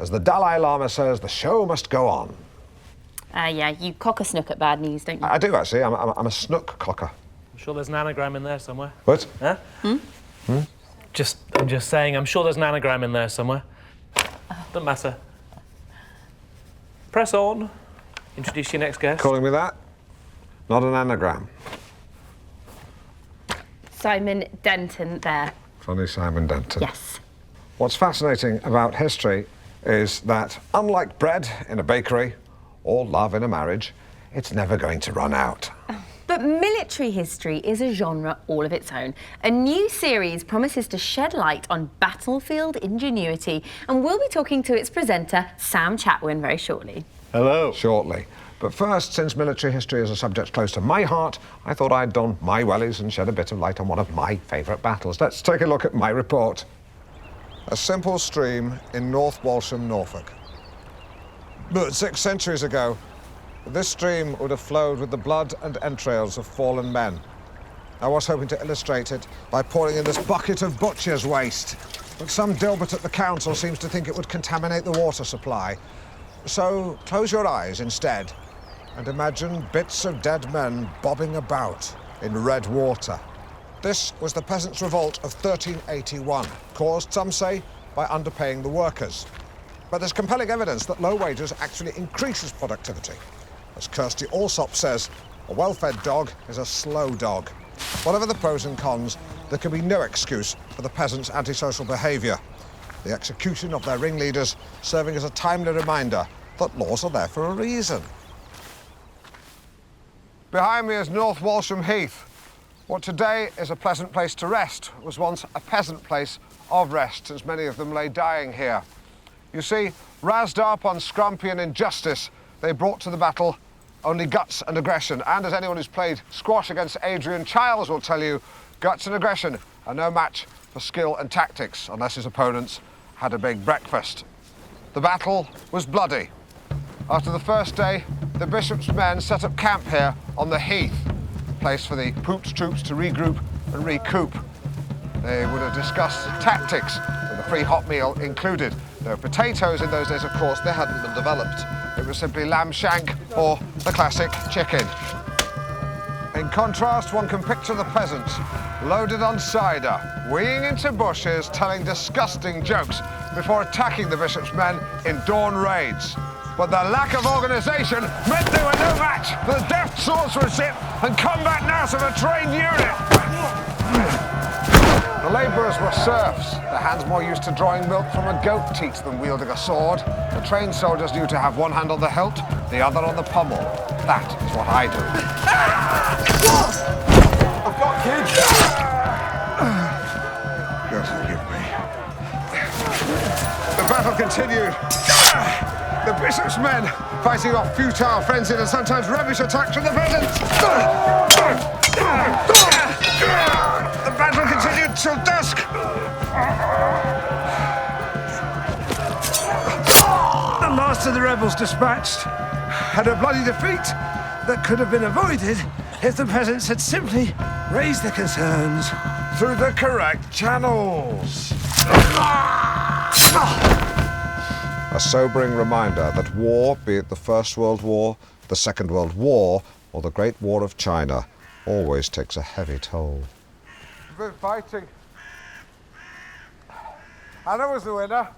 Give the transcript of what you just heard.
As the Dalai Lama says, the show must go on. Yeah, you cock a snook at bad news, don't you? I do, actually. I'm a snook cocker. I'm sure there's an anagram in there somewhere. What? Huh? I'm just saying, I'm sure there's an anagram in there somewhere. Doesn't matter. Press on. Introduce your next guest. Calling me that? Not an anagram. Simon Denton there. Funny Simon Denton. Yes. What's fascinating about history is that, unlike bread in a bakery or love in a marriage, it's never going to run out. But military history is a genre all of its own. A new series promises to shed light on battlefield ingenuity, and we'll be talking to its presenter, Sam Chatwin, very shortly. Hello. Shortly. But first, since military history is a subject close to my heart, I thought I'd don my wellies and shed a bit of light on one of my favourite battles. Let's take a look at my report. A simple stream in North Walsham, Norfolk. But 6 centuries ago, this stream would have flowed with the blood and entrails of fallen men. I was hoping to illustrate it by pouring in this bucket of butcher's waste, but some dilbert at the council seems to think it would contaminate the water supply. So close your eyes instead and imagine bits of dead men bobbing about in red water. This was the Peasants' Revolt of 1381, caused, some say, by underpaying the workers. But there's compelling evidence that low wages actually increases productivity. As Kirsty Allsop says, a well-fed dog is a slow dog. Whatever the pros and cons, there can be no excuse for the peasants' antisocial behaviour. The execution of their ringleaders serving as a timely reminder that laws are there for a reason. Behind me is North Walsham Heath. What today is a pleasant place to rest was once a peasant place of rest, since many of them lay dying here. You see, razzed up on scrumpian injustice, they brought to the battle only guts and aggression. And as anyone who's played squash against Adrian Chiles will tell you, guts and aggression are no match for skill and tactics, unless his opponents had a big breakfast. The battle was bloody. After the first day, the bishop's men set up camp here on the heath, a place for the Poop's troops to regroup and recoup. They would have discussed tactics, with a free hot meal included. No potatoes in those days, of course, they hadn't been developed. It was simply lamb shank or the classic chicken. In contrast, one can picture the peasants loaded on cider, wheeling into bushes, telling disgusting jokes before attacking the bishop's men in dawn raids. But their lack of organisation meant they were no match for the deft swordsmanship and combat nous of a trained unit. The labourers were serfs, their hands more used to drawing milk from a goat teat than wielding a sword. The trained soldiers knew to have one hand on the hilt, the other on the pommel. That is what I do. I've got kids. God forgive me. The battle continued. The bishop's men fighting off futile, frenzied and sometimes rubbish attacks from the peasants. The battle continued till dusk. The last of the rebels dispatched had a bloody defeat that could have been avoided if the peasants had simply raised their concerns through the correct channels. A sobering reminder that war, be it the First World War, the Second World War, or the Great War of China, always takes a heavy toll. We've been fighting. And I was the winner.